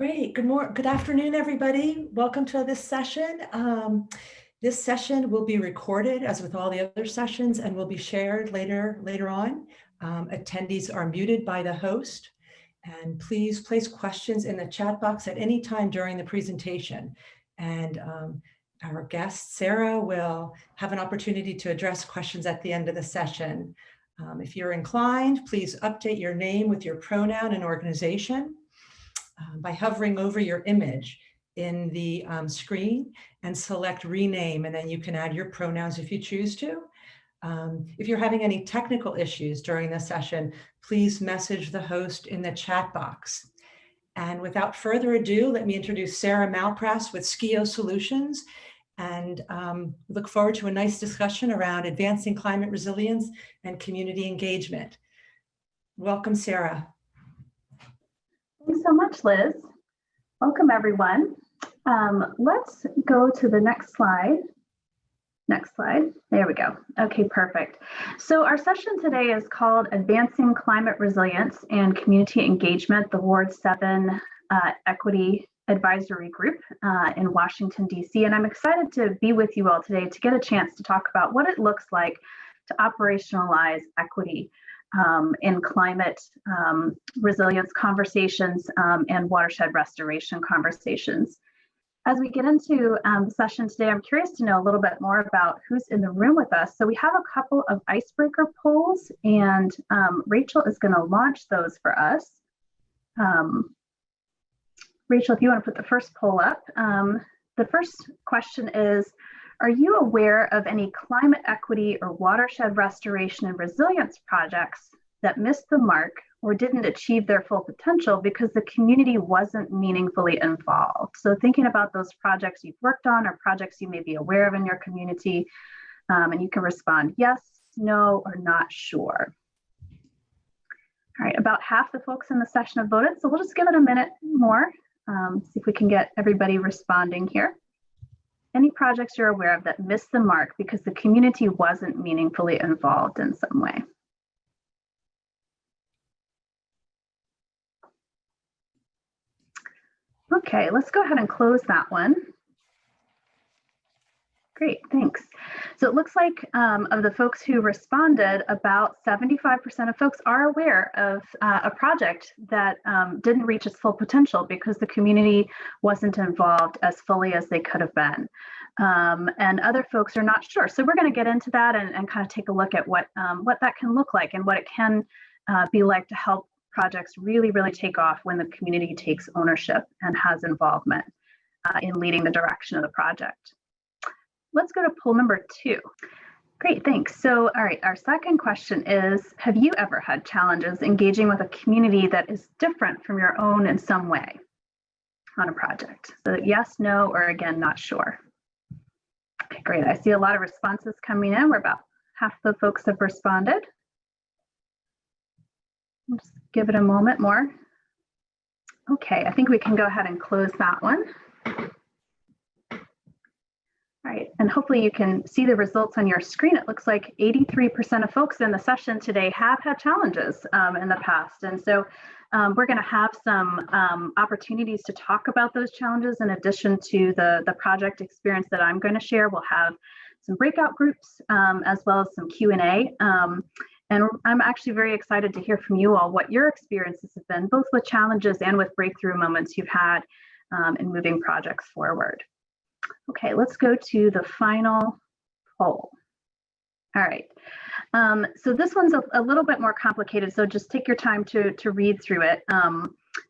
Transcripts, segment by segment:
Great. Good afternoon, everybody. Welcome to this session. This session will be recorded, as with all the other sessions, and will be shared later on. Attendees are muted by the host. And please place questions in the chat box at any time during the presentation. And our guest, Sarah, will have an opportunity to address questions at the end of the session. If you're inclined, please update your name with your pronoun and organization by hovering over your image in the screen and select rename, and then you can add your pronouns if you choose to. If you're having any technical issues during the session, please message the host in the chat box. And without further ado, let me introduce Sarah Malpass with Skeo Solutions, and look forward to a nice discussion around advancing climate resilience and community engagement. Welcome, Sarah. Thanks so much, Liz. Welcome, everyone. Let's go to the next slide. Next slide. There we go. Okay, perfect. So our session today is called Advancing Climate Resilience and Community Engagement, the Ward 7 Equity Advisory Group in Washington, D.C. And I'm excited to be with you all today to get a chance to talk about what it looks like to operationalize equity in climate resilience conversations and watershed restoration conversations. As we get into the session today, I'm curious to know a little bit more about who's in the room with us. So we have a couple of icebreaker polls, and Rachel is going to launch those for us. Rachel, if you want to put the first poll up. The first question is, are you aware of any climate equity or watershed restoration and resilience projects that missed the mark or didn't achieve their full potential because the community wasn't meaningfully involved? So thinking about those projects you've worked on or projects you may be aware of in your community, and you can respond yes, no, or not sure. All right, about half the folks in the session have voted, so we'll just give it a minute more, see if we can get everybody responding here. Any projects you're aware of that missed the mark because the community wasn't meaningfully involved in some way? Okay, let's go ahead and close that one. Great, thanks. So it looks like of the folks who responded, about 75% of folks are aware of a project that didn't reach its full potential because the community wasn't involved as fully as they could have been. And other folks are not sure. So we're going to get into that and kind of take a look at what that can look like and what it can be like to help projects really take off when the community takes ownership and has involvement in leading the direction of the project. Let's go to poll number 2. Great, thanks. So, all right, our second question is, have you ever had challenges engaging with a community that is different from your own in some way on a project? So yes, no, or again, not sure. Okay, great. I see a lot of responses coming in. We're about half the folks have responded. I'll just give it a moment more. Okay, I think we can go ahead and close that one. All right, and hopefully you can see the results on your screen. It looks like 83% of folks in the session today have had challenges in the past. And so we're going to have some opportunities to talk about those challenges in addition to the project experience that I'm going to share. We'll have some breakout groups as well as some Q&A. And I'm actually very excited to hear from you all what your experiences have been, both with challenges and with breakthrough moments you've had in moving projects forward. Okay, let's go to the final poll. All right, so this one's a little bit more complicated, so just take your time to read through it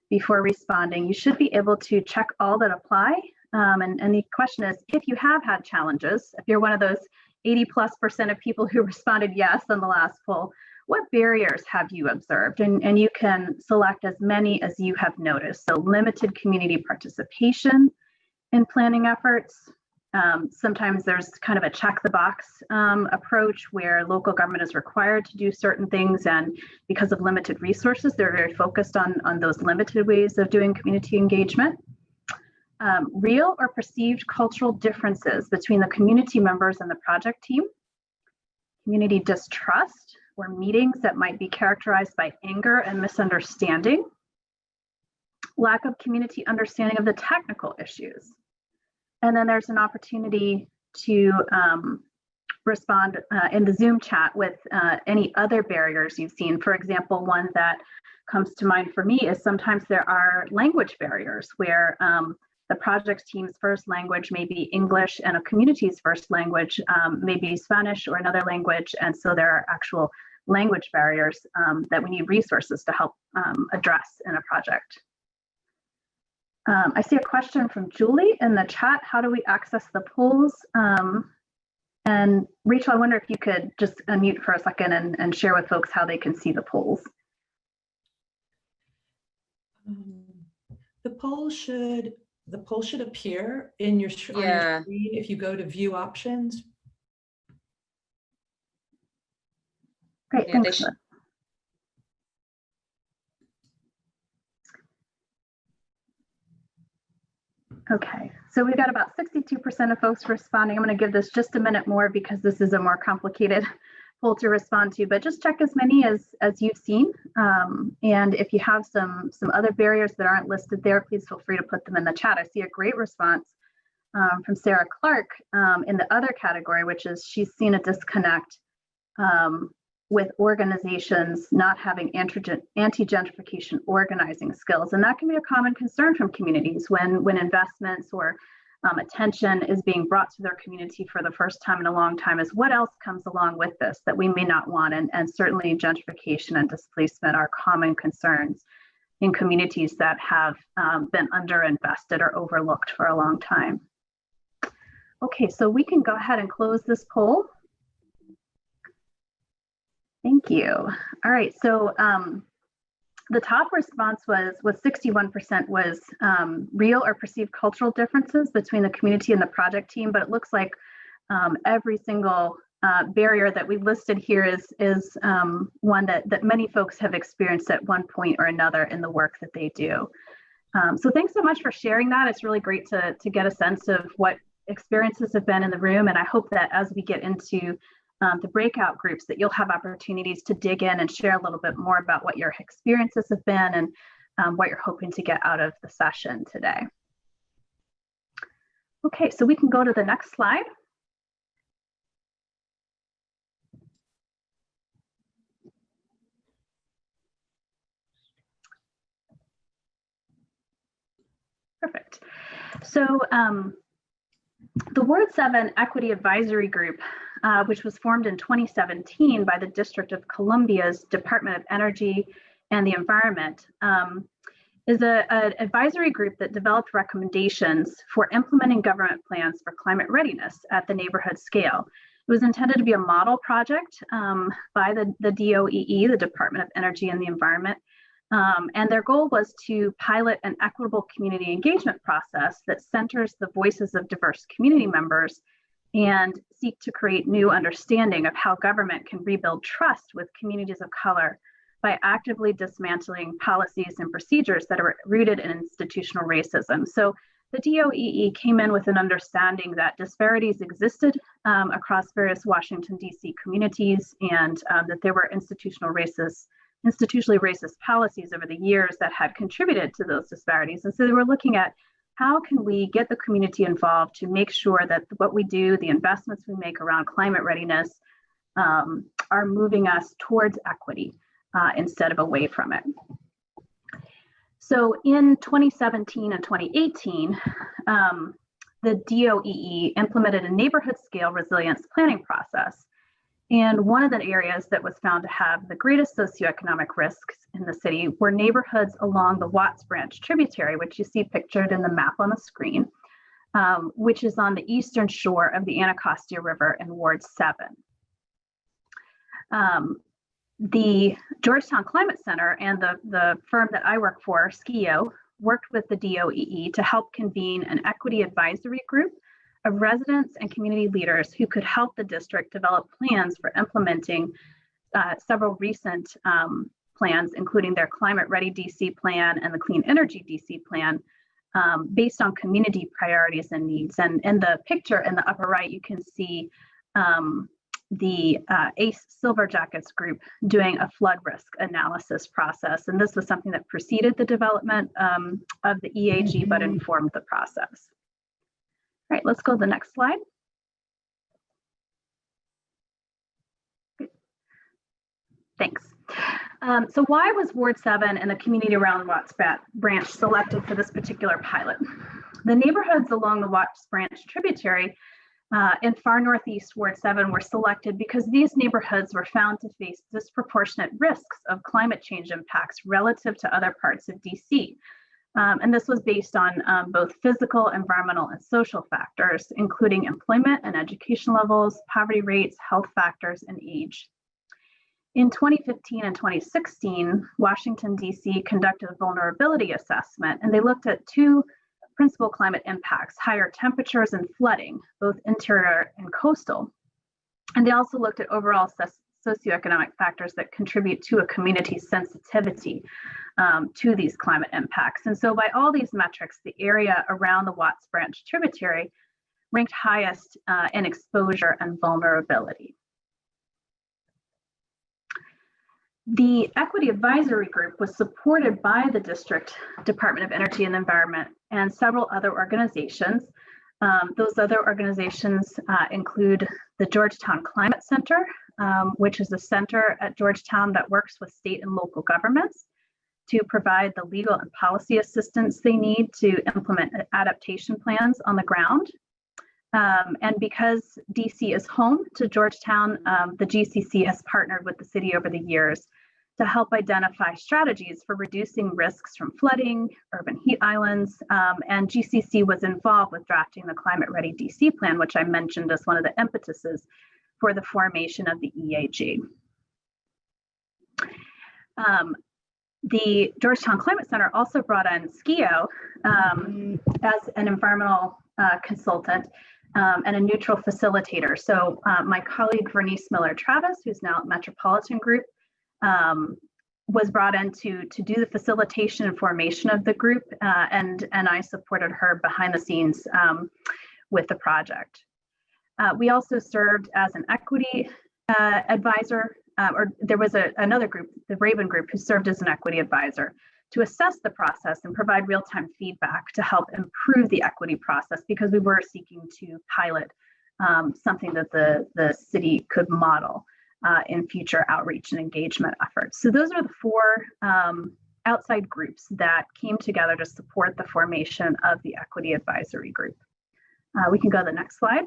before responding. You should be able to check all that apply. And the question is, if you have had challenges, if you're one of those 80+% of people who responded yes on the last poll, what barriers have you observed? And you can select as many as you have noticed. So limited community participation in planning efforts. Sometimes there's kind of a check the box approach where local government is required to do certain things, and because of limited resources, they're very focused on those limited ways of doing community engagement. Real or perceived cultural differences between the community members and the project team. Community distrust, or meetings that might be characterized by anger and misunderstanding. lack of community understanding of the technical issues. And then there's an opportunity to respond in the Zoom chat with any other barriers you've seen. For example, one that comes to mind for me is sometimes there are language barriers where the project team's first language may be English and a community's first language may be Spanish or another language. And so there are actual language barriers that we need resources to help address in a project. I see a question from Julie in the chat. How do we access the polls? And Rachel, I wonder if you could just unmute for a second and share with folks how they can see the polls. The poll should appear in your, on your screen if you go to view options. Great, Yeah, thanks. Okay, so we've got about 62% of folks responding. I'm going to give this just a minute more because this is a more complicated poll to respond to, but just check as many as you've seen. And if you have some other barriers that aren't listed there, please feel free to put them in the chat. I see a great response from Sarah Clark in the other category, which is she's seen a disconnect with organizations not having anti-gentrification organizing skills. And that can be a common concern from communities when investments or attention is being brought to their community for the first time in a long time, is what else comes along with this that we may not want. And certainly gentrification and displacement are common concerns in communities that have been underinvested or overlooked for a long time. Okay, so we can go ahead and close this poll. Thank you. All right, so the top response was 61% was real or perceived cultural differences between the community and the project team, but it looks like every single barrier that we listed here is one that many folks have experienced at one point or another in the work that they do. So thanks so much for sharing that. It's really great to get a sense of what experiences have been in the room, and I hope that as we get into the breakout groups that you'll have opportunities to dig in and share a little bit more about what your experiences have been and what you're hoping to get out of the session today. Okay, so we can go to the next slide. Perfect. So the Ward 7 Equity Advisory Group, which was formed in 2017 by the District of Columbia's Department of Energy and the Environment, is an advisory group that developed recommendations for implementing government plans for climate readiness at the neighborhood scale. It was intended to be a model project by the DOEE, the Department of Energy and the Environment, and their goal was to pilot an equitable community engagement process that centers the voices of diverse community members and seek to create new understanding of how government can rebuild trust with communities of color by actively dismantling policies and procedures that are rooted in institutional racism. So the DOEE came in with an understanding that disparities existed across various Washington D.C. communities, and that there were institutionally racist policies over the years that had contributed to those disparities. And so they were looking at how can we get the community involved to make sure that what we do, the investments we make around climate readiness are moving us towards equity instead of away from it. So in 2017 and 2018, the DOEE implemented a neighborhood scale resilience planning process. And one of the areas that was found to have the greatest socioeconomic risks in the city were neighborhoods along the Watts Branch tributary, which you see pictured in the map on the screen, which is on the eastern shore of the Anacostia River in Ward 7. The Georgetown Climate Center and the firm that I work for, Skeo, worked with the DOEE to help convene an equity advisory group of residents and community leaders who could help the district develop plans for implementing several recent plans, including their Climate Ready DC plan and the Clean Energy DC plan, based on community priorities and needs. And in the picture in the upper right, you can see the ACE Silver Jackets group doing a flood risk analysis process. And this was something that preceded the development of the EAG, but informed the process. All right, let's go to the next slide. Thanks. So why was Ward 7 and the community around Watts Branch selected for this particular pilot? The neighborhoods along the Watts Branch tributary in far northeast Ward 7 were selected because these neighborhoods were found to face disproportionate risks of climate change impacts relative to other parts of DC. And this was based on both physical, environmental, and social factors, including employment and education levels, poverty rates, health factors, and age. In 2015 and 2016, Washington, D.C. conducted a vulnerability assessment, and they looked at two principal climate impacts: higher temperatures and flooding, both interior and coastal. And they also looked at overall socioeconomic factors that contribute to a community's sensitivity to these climate impacts. And so by all these metrics, the area around the Watts Branch tributary ranked highest in exposure and vulnerability. The Equity Advisory Group was supported by the District Department of Energy and Environment and several other organizations. Those other organizations include the Georgetown Climate Center, which is a center at Georgetown that works with state and local governments to provide the legal and policy assistance they need to implement adaptation plans on the ground. And because DC is home to Georgetown, the GCC has partnered with the city over the years to help identify strategies for reducing risks from flooding, urban heat islands, and GCC was involved with drafting the Climate Ready DC plan, which I mentioned as one of the impetuses for the formation of the EAG. The Georgetown Climate Center also brought in Skeo as an environmental consultant and a neutral facilitator. So my colleague Vernice Miller-Travis, who's now at Metropolitan Group, was brought in to do the facilitation and formation of the group, and I supported her behind the scenes with the project. We also served as an equity advisor, or there was another group, the Raven Group, who served as an equity advisor to assess the process and provide real-time feedback to help improve the equity process, because we were seeking to pilot something that the city could model in future outreach and engagement efforts. So those are the four outside groups that came together to support the formation of the Equity Advisory Group. We can go to the next slide.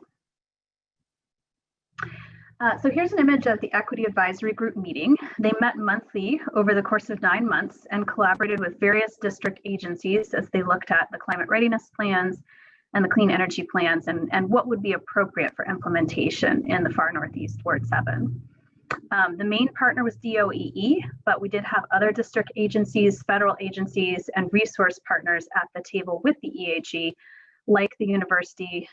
So here's an image of the Equity Advisory Group meeting. They met monthly over the course of 9 months and collaborated with various district agencies as they looked at the climate readiness plans and the clean energy plans and what would be appropriate for implementation in the far northeast Ward 7. The main partner was DOEE, but we did have other district agencies, federal agencies, and resource partners at the table with the EAG, like the University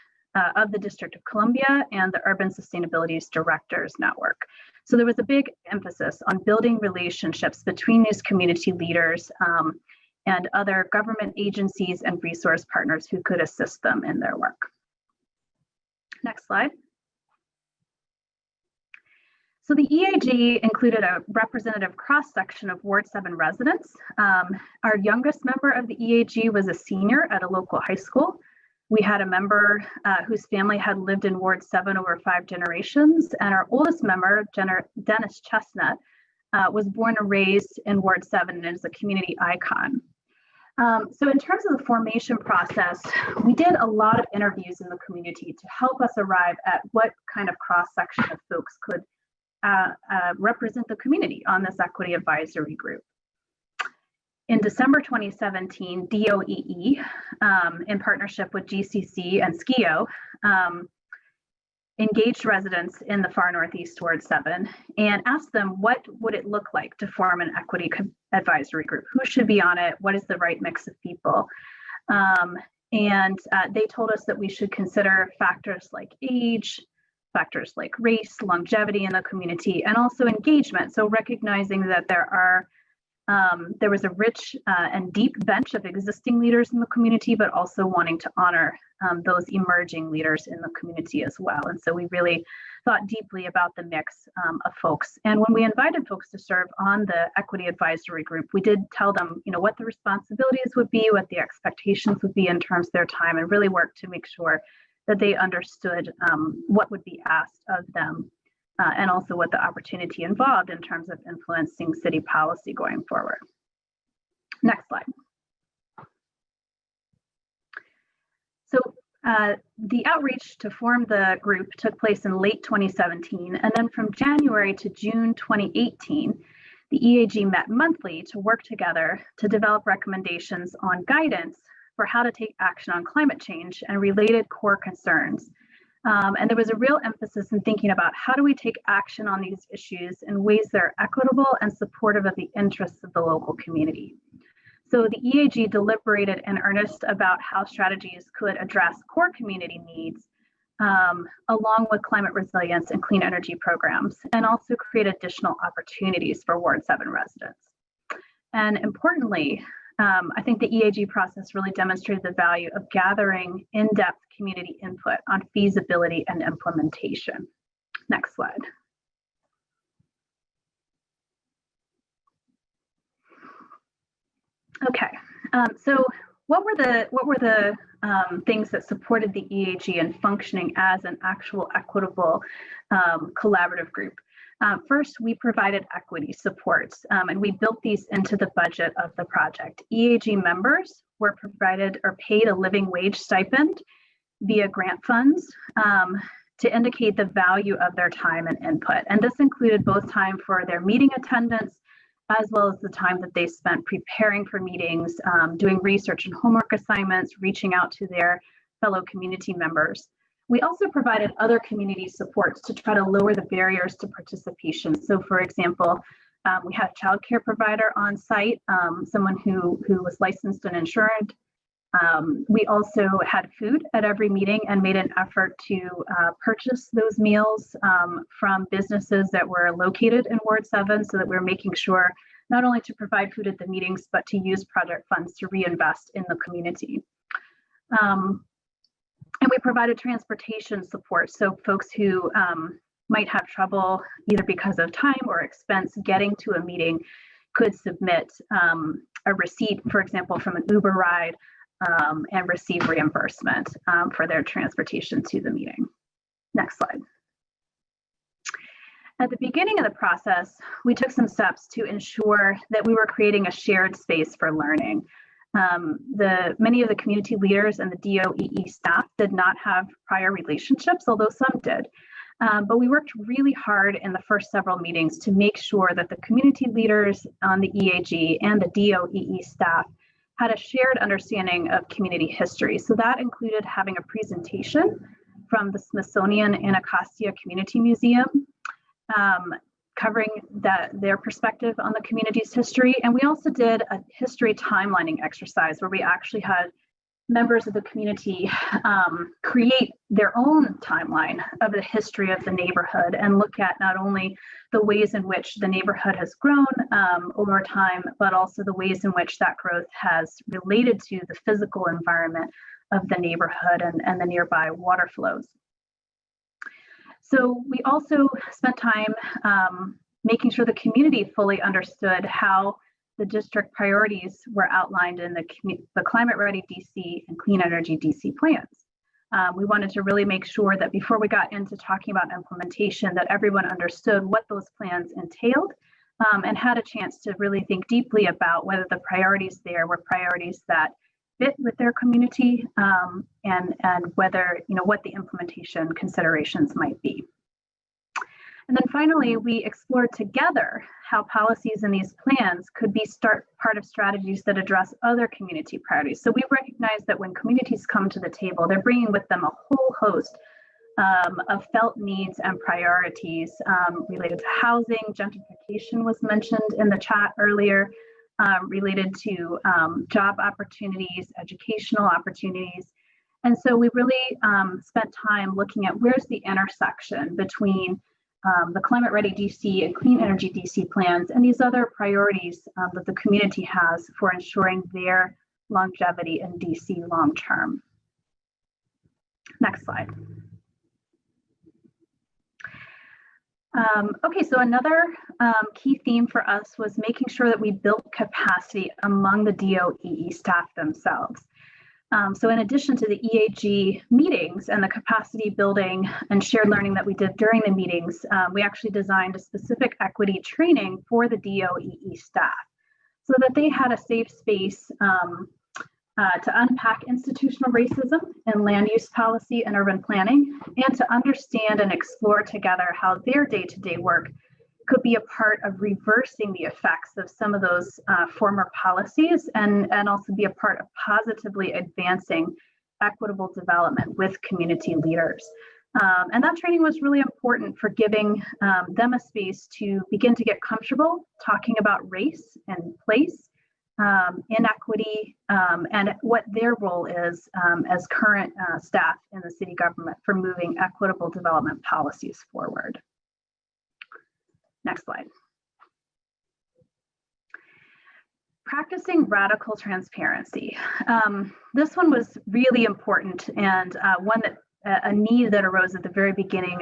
of the District of Columbia and the Urban Sustainability Directors Network. So there was a big emphasis on building relationships between these community leaders and other government agencies and resource partners who could assist them in their work. Next slide. So the EAG included a representative cross-section of Ward 7 residents. Our youngest member of the EAG was a senior at a local high school. We had a member whose family had lived in Ward 7 over 5 generations, and our oldest member, Dennis Chestnut, was born and raised in Ward 7 and is a community icon. So in terms of the formation process, we did a lot of interviews in the community to help us arrive at what kind of cross-section of folks could represent the community on this Equity Advisory Group. In December 2017, DOEE, in partnership with GCC and Skeo, engaged residents in the far northeast Ward 7 and asked them what would it look like to form an equity advisory group? Who should be on it? What is the right mix of people? And they told us that we should consider factors like age, factors like race, longevity in the community, and also engagement. So recognizing that there are There was a rich and deep bench of existing leaders in the community, but also wanting to honor those emerging leaders in the community as well. And so we really thought deeply about the mix of folks. And when we invited folks to serve on the equity advisory group, we did tell them, what the responsibilities would be, what the expectations would be in terms of their time, and really work to make sure that they understood what would be asked of them, and also what the opportunity involved in terms of influencing city policy going forward. Next slide. So the outreach to form the group took place in late 2017, and then from January to June 2018, the EAG met monthly to work together to develop recommendations on guidance for how to take action on climate change and related core concerns. And there was a real emphasis in thinking about how do we take action on these issues in ways that are equitable and supportive of the interests of the local community. So the EAG deliberated in earnest about how strategies could address core community needs, along with climate resilience and clean energy programs, and also create additional opportunities for Ward 7 residents. And importantly, I think the EAG process really demonstrated the value of gathering in-depth community input on feasibility and implementation. Next slide. Okay, so what were the things that supported the EAG in functioning as an actual equitable collaborative group? First, we provided equity supports, and we built these into the budget of the project. EAG members were provided or paid a living wage stipend via grant funds to indicate the value of their time and input. And this included both time for their meeting attendance, as well as the time that they spent preparing for meetings, doing research and homework assignments, reaching out to their fellow community members. We also provided other community supports to try to lower the barriers to participation. So for example, we had a child care provider on site, someone who was licensed and insured. We also had food at every meeting and made an effort to purchase those meals from businesses that were located in Ward 7, so that we're making sure not only to provide food at the meetings, but to use project funds to reinvest in the community. And we provided transportation support, so folks who might have trouble either because of time or expense getting to a meeting could submit a receipt, for example, from an Uber ride, and receive reimbursement for their transportation to the meeting. Next slide. At the beginning of the process, we took some steps to ensure that we were creating a shared space for learning. Many of the community leaders and the DOEE staff did not have prior relationships, although some did. But we worked really hard in the first several meetings to make sure that the community leaders on the EAG and the DOEE staff had a shared understanding of community history. So that included having a presentation from the Smithsonian Anacostia Community Museum, covering their perspective on the community's history. And we also did a history timelining exercise where we actually had members of the community create their own timeline of the history of the neighborhood and look at not only the ways in which the neighborhood has grown over time, but also the ways in which that growth has related to the physical environment of the neighborhood and the nearby water flows. So we also spent time making sure the community fully understood how the district priorities were outlined in the Climate Ready DC and Clean Energy DC plans. We wanted to really make sure that before we got into talking about implementation, that everyone understood what those plans entailed and had a chance to really think deeply about whether the priorities there were priorities that fit with their community and whether, what the implementation considerations might be. And then finally, we explored together how policies in these plans could be part of strategies that address other community priorities. So we recognize that when communities come to the table, they're bringing with them a whole host of felt needs and priorities related to housing. Gentrification was mentioned in the chat earlier, related to job opportunities, educational opportunities. And so we really spent time looking at where's the intersection between the Climate Ready DC and Clean Energy DC plans, and these other priorities that the community has for ensuring their longevity in DC long term. Next slide. Okay, so another key theme for us was making sure that we built capacity among the DOEE staff themselves. So in addition to the EAG meetings and the capacity building and shared learning that we did during the meetings, we actually designed a specific equity training for the DOEE staff so that they had a safe space to unpack institutional racism in land use policy and urban planning, and to understand and explore together how their day-to-day work could be a part of reversing the effects of some of those former policies, and also be a part of positively advancing equitable development with community leaders. And that training was really important for giving them a space to begin to get comfortable talking about race and place, inequity, and what their role is as current staff in the city government for moving equitable development policies forward. Next slide. Practicing radical transparency. This one was really important, and one that a need that arose at the very beginning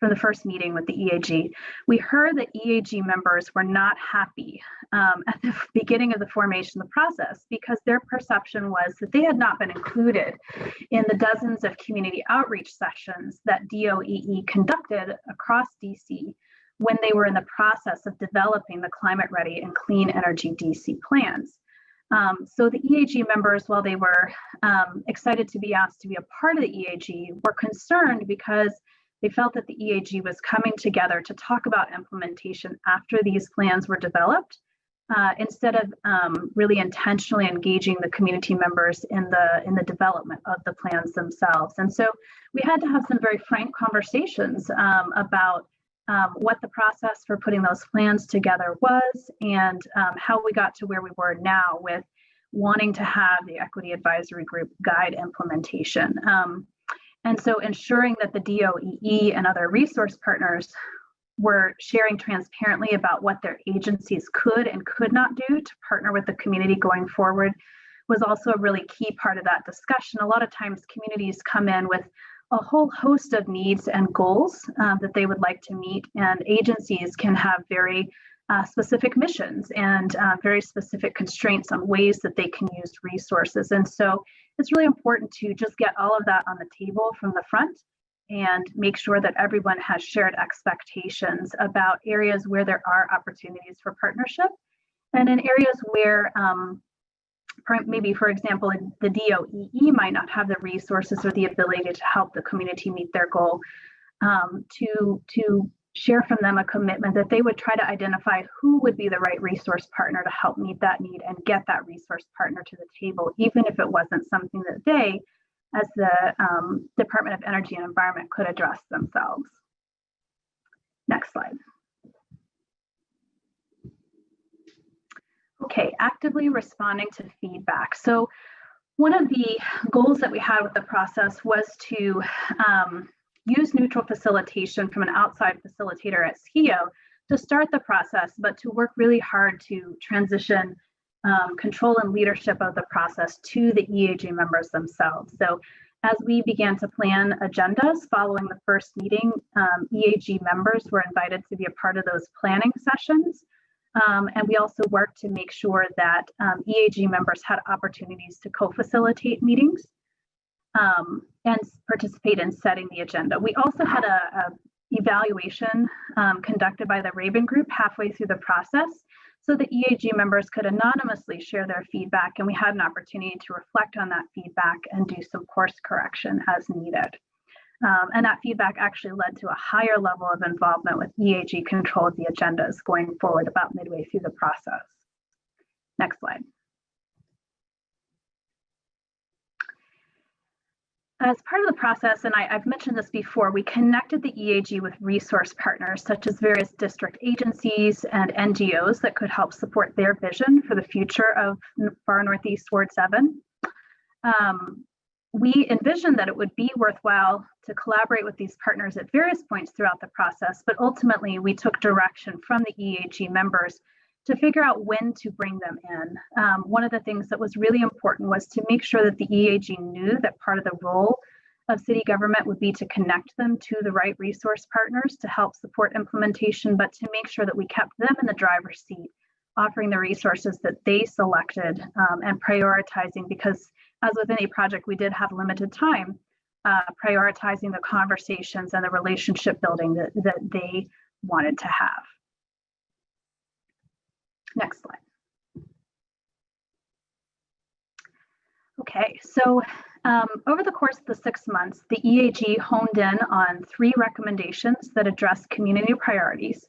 from the first meeting with the EAG. We heard that EAG members were not happy at the beginning of the formation of the process because their perception was that they had not been included in the dozens of community outreach sessions that DOEE conducted across DC when they were in the process of developing the Climate Ready and Clean Energy DC plans. So the EAG members, while they were excited to be asked to be a part of the EAG, were concerned because they felt that the EAG was coming together to talk about implementation after these plans were developed, instead of really intentionally engaging the community members in the development of the plans themselves. And so we had to have some very frank conversations about what the process for putting those plans together was, and how we got to where we were now with wanting to have the Equity Advisory Group guide implementation. And so ensuring that the DOEE and other resource partners were sharing transparently about what their agencies could and could not do to partner with the community going forward was also a really key part of that discussion. A lot of times communities come in with a whole host of needs and goals that they would like to meet, and agencies can have very specific missions and very specific constraints on ways that they can use resources. And so it's really important to just get all of that on the table from the front and make sure that everyone has shared expectations about areas where there are opportunities for partnership, and in areas where maybe, for example, the DOEE might not have the resources or the ability to help the community meet their goal, to share from them a commitment that they would try to identify who would be the right resource partner to help meet that need and get that resource partner to the table, even if it wasn't something that they, as the Department of Energy and Environment, could address themselves. Next slide. Okay, actively responding to feedback. So one of the goals that we had with the process was to use neutral facilitation from an outside facilitator at Skeo to start the process, but to work really hard to transition control and leadership of the process to the EAG members themselves. So as we began to plan agendas following the first meeting, EAG members were invited to be a part of those planning sessions. And we also worked to make sure that EAG members had opportunities to co-facilitate meetings and participate in setting the agenda. We also had a evaluation conducted by the Raven Group halfway through the process, so the EAG members could anonymously share their feedback, and we had an opportunity to reflect on that feedback and do some course correction as needed. And that feedback actually led to a higher level of involvement with EAG control of the agendas going forward about midway through the process. Next slide. As part of the process, and I've mentioned this before, we connected the EAG with resource partners such as various district agencies and NGOs that could help support their vision for the future of Far Northeast Ward 7. we envisioned that it would be worthwhile to collaborate with these partners at various points throughout the process, but ultimately we took direction from the EAG members to figure out when to bring them in. One of the things that was really important was to make sure that the EAG knew that part of the role of city government would be to connect them to the right resource partners to help support implementation, but to make sure that we kept them in the driver's seat, offering the resources that they selected and prioritizing, because as with any project, we did have limited time, prioritizing the conversations and the relationship building that they wanted to have. Next slide. Okay, so over the course of the 6 months, the EAG honed in on 3 recommendations that address community priorities,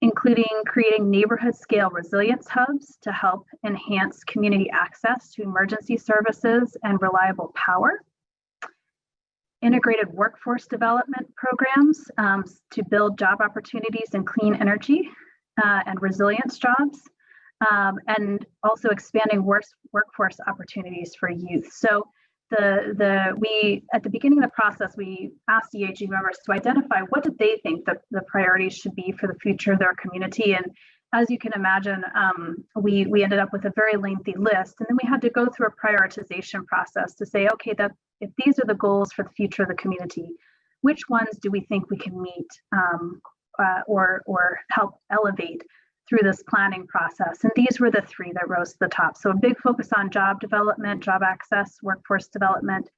including creating neighborhood scale resilience hubs to help enhance community access to emergency services and reliable power, integrated workforce development programs to build job opportunities in clean energy and resilience jobs, and also expanding workforce opportunities for youth. So we at the beginning of the process, we asked EAG members to identify what did they think that the priorities should be for the future of their community. And as you can imagine, we ended up with a very lengthy list, and then we had to go through a prioritization process to say, okay, that if these are the goals for the future of the community, which ones do we think we can meet or help elevate through this planning process? And these were the 3 that rose to the top. So a big focus on job development, job access, workforce development,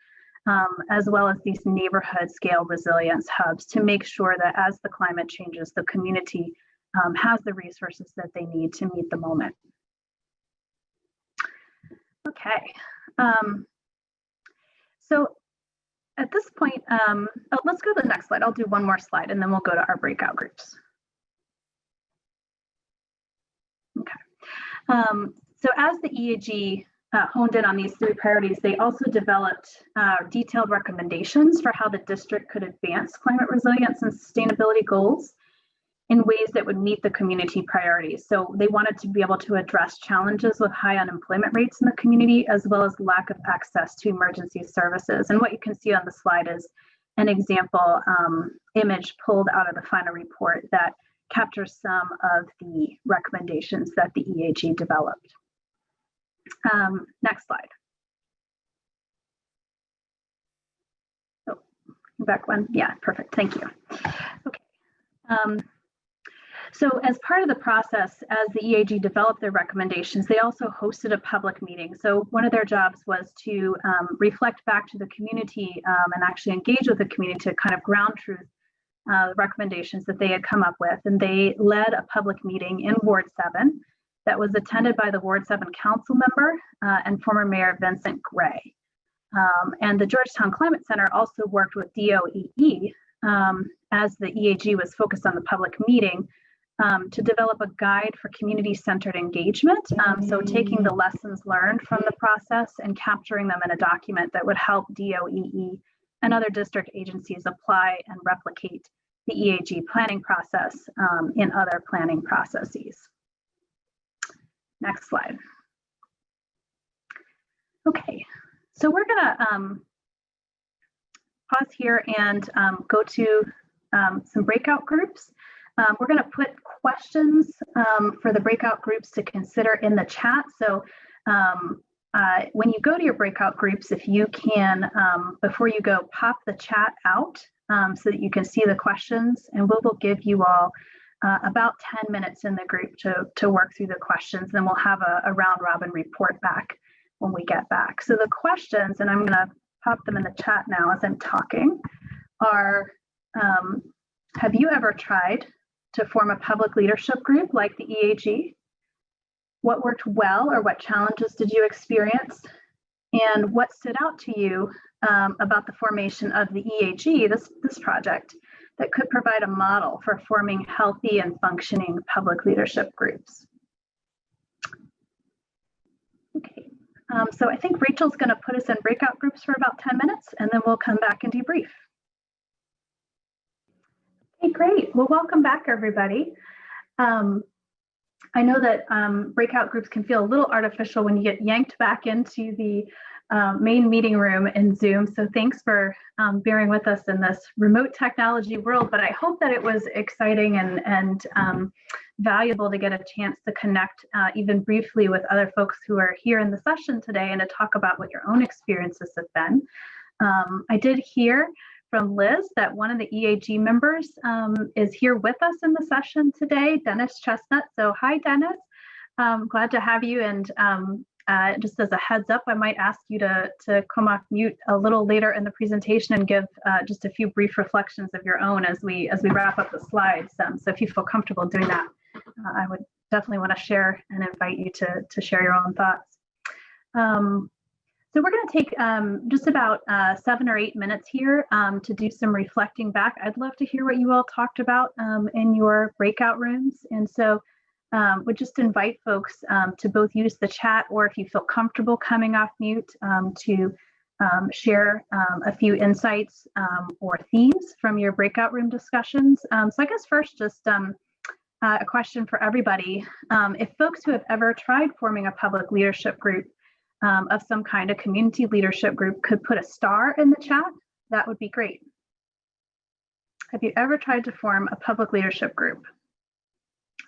as well as these neighborhood scale resilience hubs to make sure that as the climate changes, the community has the resources that they need to meet the moment. Okay, so at this point, let's go to the next slide. I'll do one more slide and then we'll go to our breakout groups. Okay, so as the EAG honed in on these 3 priorities, they also developed detailed recommendations for how the district could advance climate resilience and sustainability goals in ways that would meet the community priorities. So they wanted to be able to address challenges with high unemployment rates in the community, as well as lack of access to emergency services. And what you can see on the slide is an example image pulled out of the final report that captures some of the recommendations that the EAG developed. Next slide. Oh, back one. Yeah, perfect. Thank you. Okay. So as part of the process, as the EAG developed their recommendations, they also hosted a public meeting. So one of their jobs was to reflect back to the community and actually engage with the community to kind of ground truth recommendations that they had come up with. And they led a public meeting in Ward 7 that was attended by the Ward 7 council member and former Mayor Vincent Gray. And the Georgetown Climate Center also worked with DOEE as the EAG was focused on the public meeting to develop a guide for community-centered engagement. So taking the lessons learned from the process and capturing them in a document that would help DOEE and other district agencies apply and replicate the EAG planning process in other planning processes. Next slide. Okay, so we're gonna pause here and go to some breakout groups. We're going to put questions for the breakout groups to consider in the chat. So when you go to your breakout groups, if you can, before you go, pop the chat out so that you can see the questions, and we will give you all about 10 minutes in the group to work through the questions. Then we'll have a round robin report back when we get back. So the questions, and I'm going to pop them in the chat now as I'm talking, are have you ever tried to form a public leadership group like the EAG? What worked well, or what challenges did you experience? And what stood out to you about the formation of the EAG, this project, that could provide a model for forming healthy and functioning public leadership groups? Okay, so I think Rachel's going to put us in breakout groups for about 10 minutes, and then we'll come back and debrief. Okay, great. Well, welcome back, everybody. I know that breakout groups can feel a little artificial when you get yanked back into the main meeting room in Zoom. So thanks for bearing with us in this remote technology world, but I hope that it was exciting and valuable to get a chance to connect even briefly with other folks who are here in the session today and to talk about what your own experiences have been. I did hear from Liz that one of the EAG members is here with us in the session today, Dennis Chestnut. So hi, Dennis. Glad to have you. And just as a heads up, I might ask you to come off mute a little later in the presentation and give just a few brief reflections of your own as we wrap up the slides. So if you feel comfortable doing that, I would definitely want to share and invite you to share your own thoughts. So we're going to take just about 7 or 8 minutes here to do some reflecting back. I'd love to hear what you all talked about in your breakout rooms. And so would just invite folks to both use the chat, or if you feel comfortable coming off mute, to share a few insights or themes from your breakout room discussions. So I guess first, just a question for everybody. If folks who have ever tried forming a public leadership group of some kind, a community leadership group, could put a star in the chat, that would be great. Have you ever tried to form a public leadership group?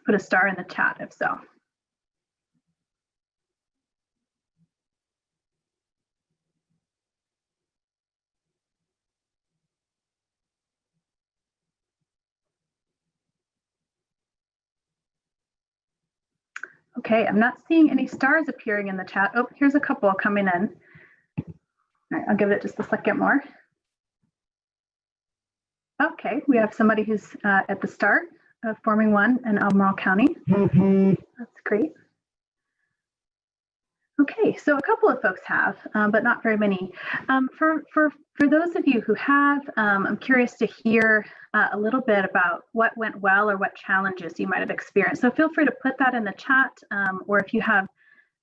Put a star in the chat if so. Okay, I'm not seeing any stars appearing in the chat. Oh, here's a couple coming in. All right, I'll give it just a second more. Okay, we have somebody who's at the start of forming one in Albemarle County. That's great. Okay, so a couple of folks have, but not very many. For those of you who have, I'm curious to hear a little bit about what went well or what challenges you might have experienced. So feel free to put that in the chat, or if you have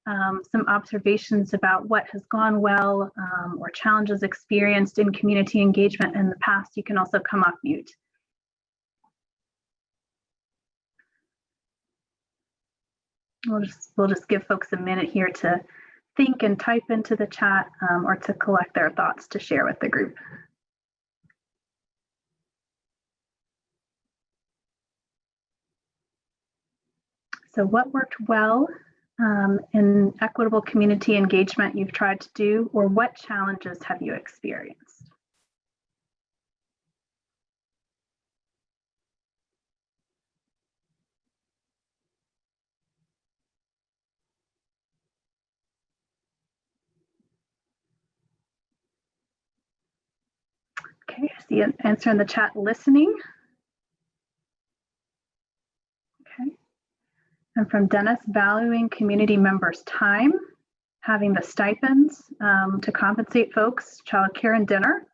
some observations about what has gone well or challenges experienced in community engagement in the past, you can also come off mute. We'll just give folks a minute here to think and type into the chat or to collect their thoughts to share with the group. So what worked well in equitable community engagement you've tried to do, or what challenges have you experienced? Okay, I see an answer in the chat, listening. Okay. And from Dennis, valuing community members' time, having the stipends to compensate folks, childcare and dinner.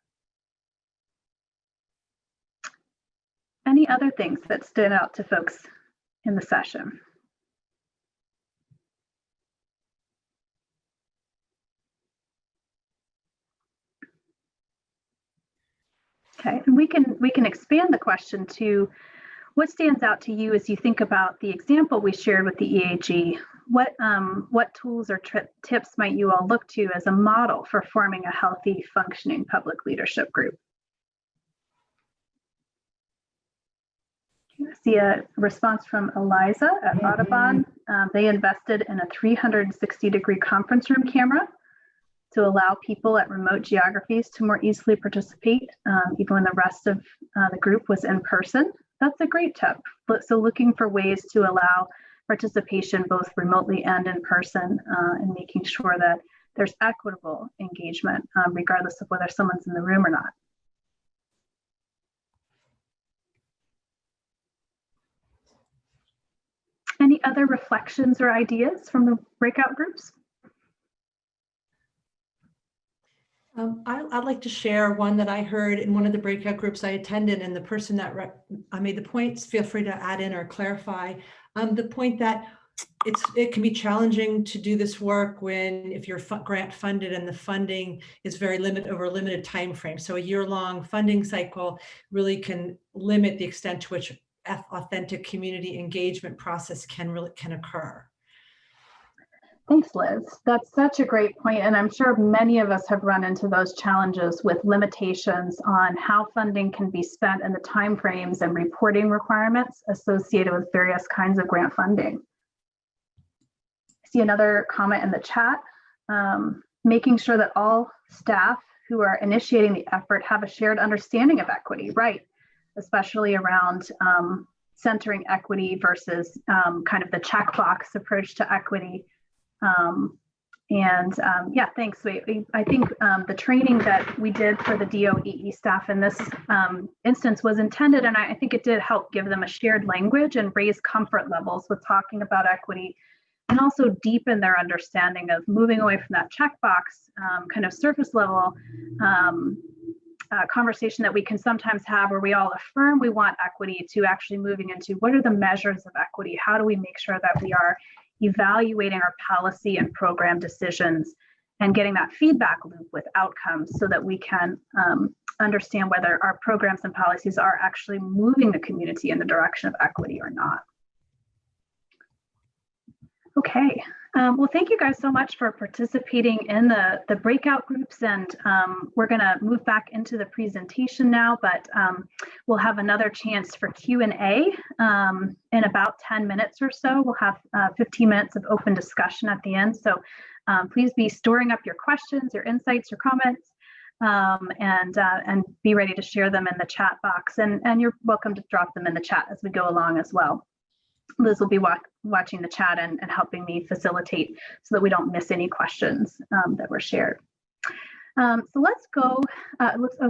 Any other things that stood out to folks in the session? Okay, and we can expand the question to what stands out to you as you think about the example we shared with the EAG. What tools or tips might you all look to as a model for forming a healthy, functioning public leadership group? I see a response from Eliza at Audubon. They invested in a 360-degree conference room camera to allow people at remote geographies to more easily participate, even when the rest of the group was in person. That's a great tip. So looking for ways to allow participation both remotely and in person, and making sure that there's equitable engagement, regardless of whether someone's in the room or not. Any other reflections or ideas from the breakout groups? I'd like to share one that I heard in one of the breakout groups I attended, and the person that I made the points, feel free to add in or clarify the point that it can be challenging to do this work if you're grant funded and the funding is very over a limited time frame. So a year-long funding cycle really can limit the extent to which authentic community engagement process can occur. Thanks, Liz. That's such a great point, and I'm sure many of us have run into those challenges with limitations on how funding can be spent and the timeframes and reporting requirements associated with various kinds of grant funding. I see another comment in the chat, making sure that all staff who are initiating the effort have a shared understanding of equity, right? Especially around centering equity versus kind of the checkbox approach to equity. Yeah, thanks. I think the training that we did for the DOEE staff in this instance was intended, and I think it did help give them a shared language and raise comfort levels with talking about equity, and also deepen their understanding of moving away from that checkbox kind of surface level conversation that we can sometimes have where we all affirm we want equity, to actually moving into what are the measures of equity? How do we make sure that we are evaluating our policy and program decisions and getting that feedback loop with outcomes so that we can understand whether our programs and policies are actually moving the community in the direction of equity or not. Okay, well, thank you guys so much for participating in the breakout groups, and we're gonna move back into the presentation now, but we'll have another chance for Q&A in about 10 minutes or so. We'll have 15 minutes of open discussion at the end, so please be storing up your questions, your insights, your comments, and be ready to share them in the chat box, and you're welcome to drop them in the chat as we go along as well. Liz will be watching the chat and helping me facilitate so that we don't miss any questions that were shared. So let's go.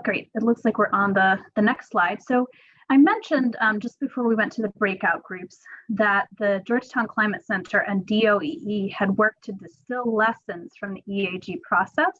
Great. It looks like we're on the next slide. So I mentioned just before we went to the breakout groups that the Georgetown Climate Center and DOEE had worked to distill lessons from the EAG process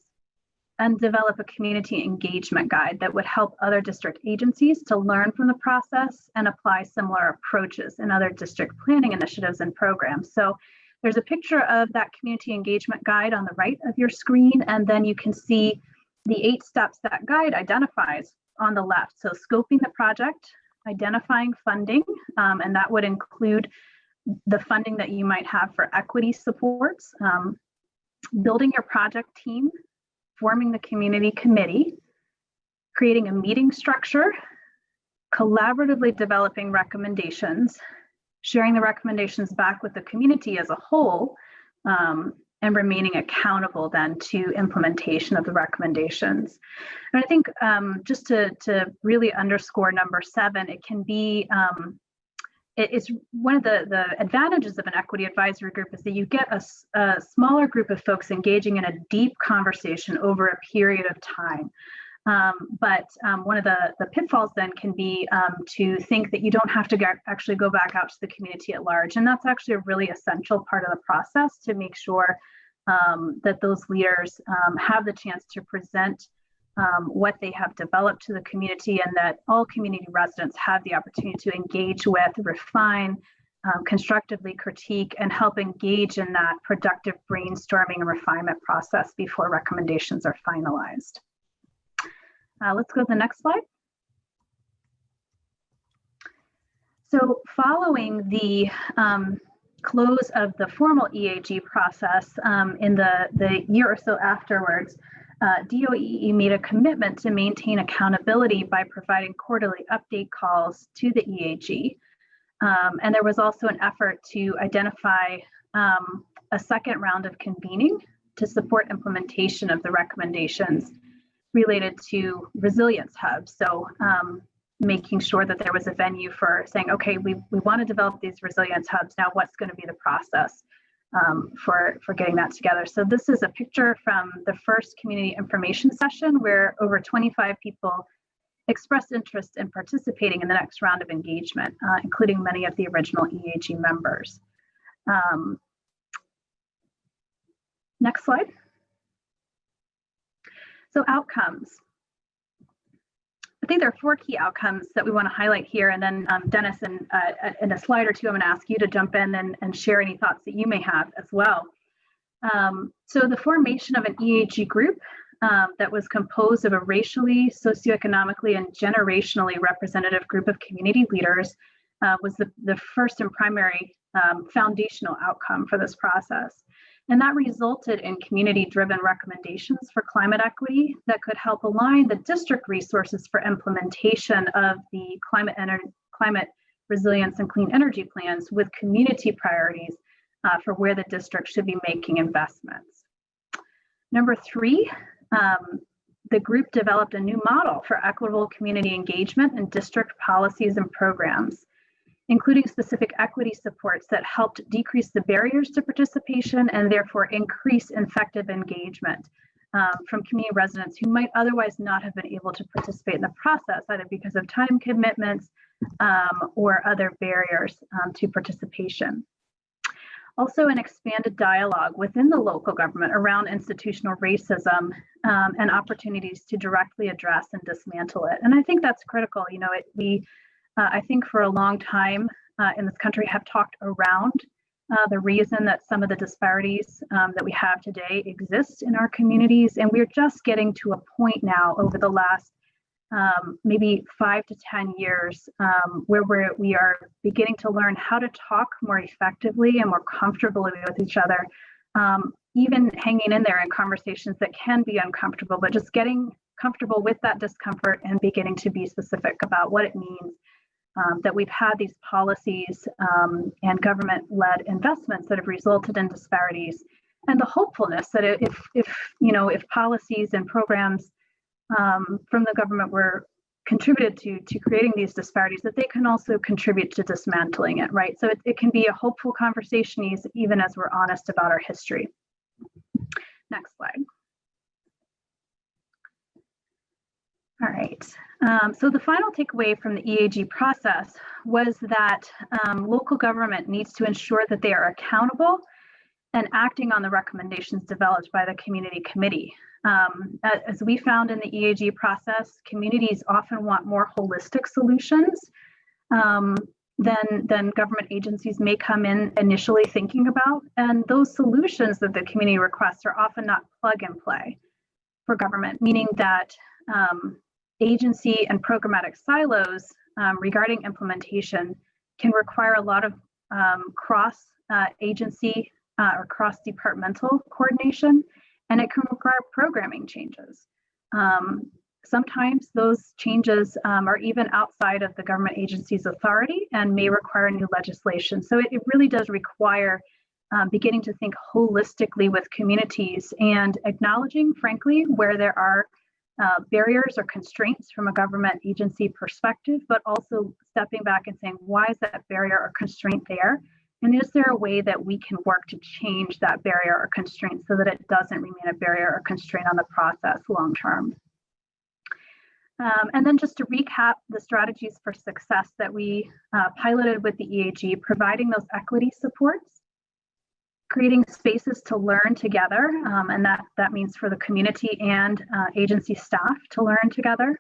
and develop a community engagement guide that would help other district agencies to learn from the process and apply similar approaches in other district planning initiatives and programs. So there's a picture of that community engagement guide on the right of your screen, and then you can see the 8 steps that guide identifies on the left. So scoping the project, identifying funding, and that would include the funding that you might have for equity supports, building your project team, forming the community committee, creating a meeting structure, collaboratively developing recommendations, sharing the recommendations back with the community as a whole, and remaining accountable then to implementation of the recommendations. And I think just to really underscore number 7, it can be, it's one of the advantages of an equity advisory group is that you get a smaller group of folks engaging in a deep conversation over a period of time. But one of the pitfalls then can be to think that you don't have to actually go back out to the community at large. And that's actually a really essential part of the process to make sure that those leaders have the chance to present what they have developed to the community, and that all community residents have the opportunity to engage with, refine, constructively critique, and help engage in that productive brainstorming and refinement process before recommendations are finalized. Let's go to the next slide. So following the close of the formal EAG process in the year or so afterwards, DOEE made a commitment to maintain accountability by providing quarterly update calls to the EAG. And there was also an effort to identify a second round of convening to support implementation of the recommendations related to resilience hubs. So making sure that there was a venue for saying, okay, we want to develop these resilience hubs. Now, what's going to be the process for getting that together? So this is a picture from the first community information session where over 25 people expressed interest in participating in the next round of engagement, including many of the original EAG members. Next slide. So outcomes. I think there are 4 key outcomes that we want to highlight here, and then Dennis, in a slide or two, I'm going to ask you to jump in and share any thoughts that you may have as well. So the formation of an EAG group that was composed of a racially, socioeconomically, and generationally representative group of community leaders was the first and primary foundational outcome for this process. And that resulted in community-driven recommendations for climate equity that could help align the district resources for implementation of the climate resilience and clean energy plans with community priorities for where the district should be making investments. Number 3, the group developed a new model for equitable community engagement in district policies and programs, including specific equity supports that helped decrease the barriers to participation and therefore increase effective engagement from community residents who might otherwise not have been able to participate in the process, either because of time commitments or other barriers to participation. Also, an expanded dialogue within the local government around institutional racism and opportunities to directly address and dismantle it. And I think that's critical. You know, I think for a long time in this country have talked around the reason that some of the disparities that we have today exist in our communities. And we're just getting to a point now over the last maybe 5 to 10 years where we are beginning to learn how to talk more effectively and more comfortably with each other, even hanging in there in conversations that can be uncomfortable, but just getting comfortable with that discomfort and beginning to be specific about what it means that we've had these policies and government-led investments that have resulted in disparities, and the hopefulness that if policies and programs from the government were contributed to creating these disparities, that they can also contribute to dismantling it, right? So it can be a hopeful conversation even as we're honest about our history. Next slide. All right, so the final takeaway from the EAG process was that local government needs to ensure that they are accountable and acting on the recommendations developed by the community committee. As we found in the EAG process, communities often want more holistic solutions than government agencies may come in initially thinking about. And those solutions that the community requests are often not plug and play for government, meaning that agency and programmatic silos regarding implementation can require a lot of cross-agency or cross-departmental coordination, and it can require programming changes. Sometimes those changes are even outside of the government agency's authority and may require new legislation. So it really does require beginning to think holistically with communities and acknowledging, frankly, where there are barriers or constraints from a government agency perspective, but also stepping back and saying, why is that barrier or constraint there? And is there a way that we can work to change that barrier or constraint so that it doesn't remain a barrier or constraint on the process long term? And then just to recap the strategies for success that we piloted with the EAG, providing those equity supports, creating spaces to learn together, and that means for the community and agency staff to learn together,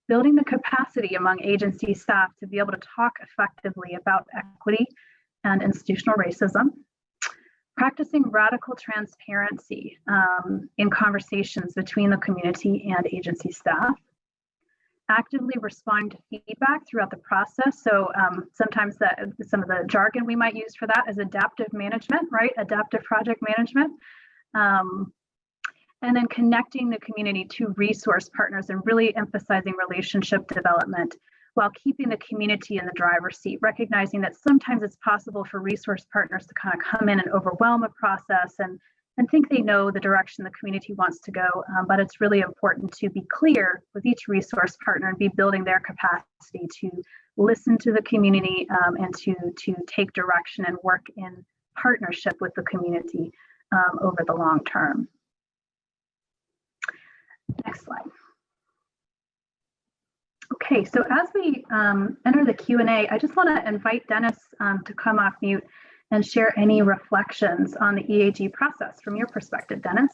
building the capacity among agency staff to be able to talk effectively about equity and institutional racism, practicing radical transparency in conversations between the community and agency staff, actively responding to feedback throughout the process. So sometimes some of the jargon we might use for that is adaptive management, right? Adaptive project management. And then connecting the community to resource partners and really emphasizing relationship development while keeping the community in the driver's seat, recognizing that sometimes it's possible for resource partners to kind of come in and overwhelm a process and think they know the direction the community wants to go, but it's really important to be clear with each resource partner and be building their capacity to listen to the community and to take direction and work in partnership with the community over the long term. Next slide. Okay, so as we enter the Q&A, I just want to invite Dennis to come off mute and share any reflections on the EAG process from your perspective, Dennis.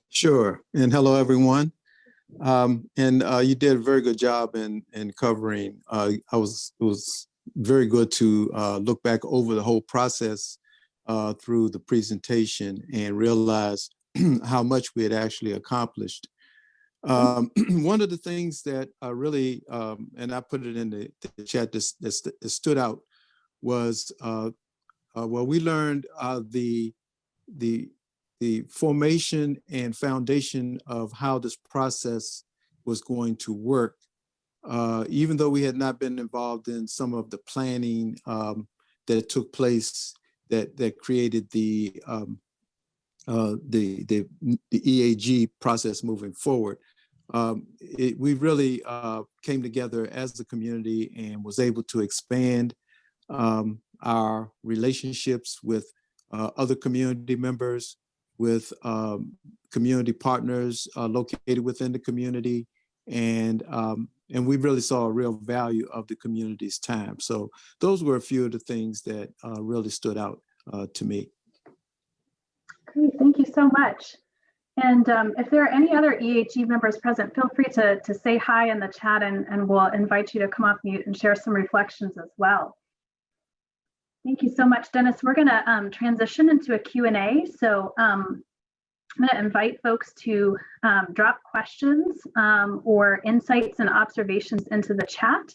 Sure, and hello everyone. You did a very good job in covering. It was very good to look back over the whole process through the presentation and realize how much we had actually accomplished. One of the things that really, and I put it in the chat that stood out was, well, we learned the the formation and foundation of how this process was going to work. Even though we had not been involved in some of the planning that took place that created the EAG process moving forward, we really came together as a community and was able to expand our relationships with other community members, with community partners located within the community, and we really saw a real value of the community's time. So those were a few of the things that really stood out to me. Great, thank you so much. And if there are any other EHG members present, feel free to say hi in the chat, and we'll invite you to come off mute and share some reflections as well. Thank you so much, Dennis. We're going to transition into a Q&A. So I'm going to invite folks to drop questions or insights and observations into the chat.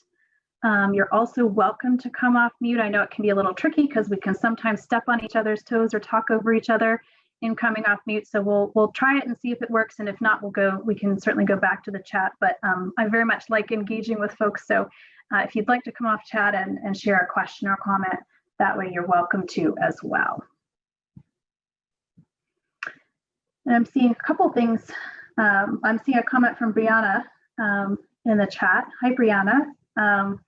You're also welcome to come off mute. I know it can be a little tricky because we can sometimes step on each other's toes or talk over each other in coming off mute. So we'll try it and see if it works. And if not, we can certainly go back to the chat. But I very much like engaging with folks. So if you'd like to come off chat and share a question or comment, that way you're welcome to as well. And I'm seeing a couple things. I'm seeing a comment from Brianna in the chat. Hi, Brianna.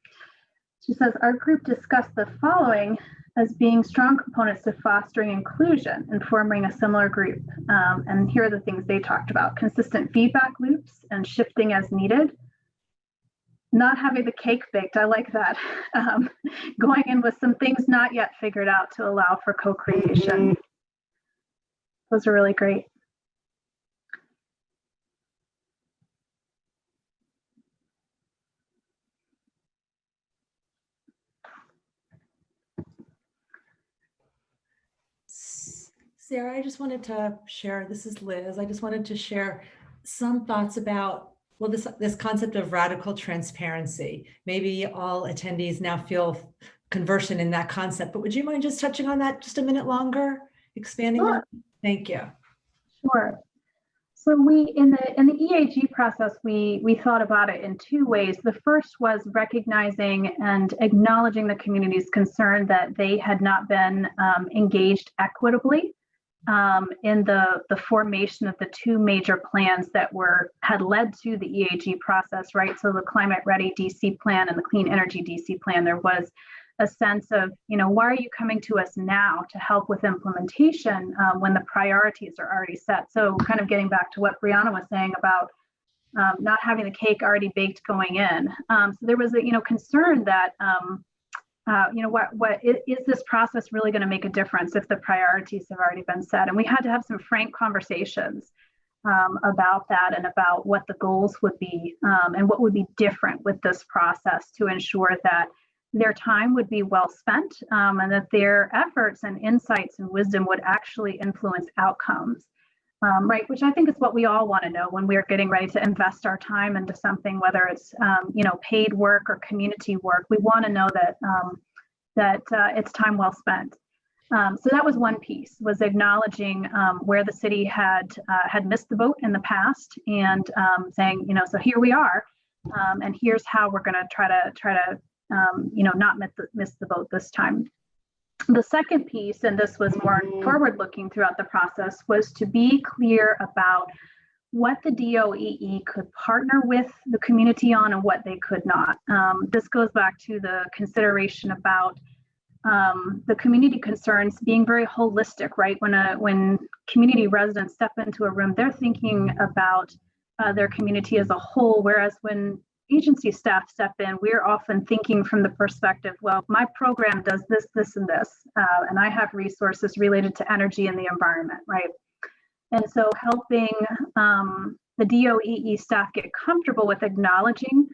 She says, our group discussed the following as being strong components to fostering inclusion and forming a similar group. And here are the things they talked about: consistent feedback loops and shifting as needed. Not having the cake baked, I like that. Going in with some things not yet figured out to allow for co-creation. Those are really great. Sarah, I just wanted to share, this is Liz, I just wanted to share some thoughts about, well, this concept of radical transparency. Maybe all attendees now feel conversant in that concept, but would you mind just touching on that just a minute longer, expanding on it? Thank you. Sure. So in the EAG process, we thought about it in two ways. The first was recognizing and acknowledging the community's concern that they had not been engaged equitably in the formation of the two major plans that had led to the EAG process, right? So the Climate Ready DC plan and the Clean Energy DC plan, there was a sense of, why are you coming to us now to help with implementation when the priorities are already set? So kind of getting back to what Brianna was saying about not having the cake already baked going in. So there was a concern that, what is this process really going to make a difference if the priorities have already been set? And we had to have some frank conversations about that and about what the goals would be and what would be different with this process to ensure that their time would be well spent and that their efforts and insights and wisdom would actually influence outcomes, right? Which I think is what we all want to know when we're getting ready to invest our time into something, whether it's paid work or community work. We want to know that it's time well spent. So that was one piece, was acknowledging where the city had missed the boat in the past and saying, so here we are, and here's how we're going to try to not miss the boat this time. The second piece, and this was more forward-looking throughout the process, was to be clear about what the DOEE could partner with the community on and what they could not. This goes back to the consideration about the community concerns being very holistic, right? When community residents step into a room, they're thinking about their community as a whole, whereas when agency staff step in, we're often thinking from the perspective, well, my program does this, this, and this, and I have resources related to energy and the environment, right? And so helping the DOEE staff get comfortable with acknowledging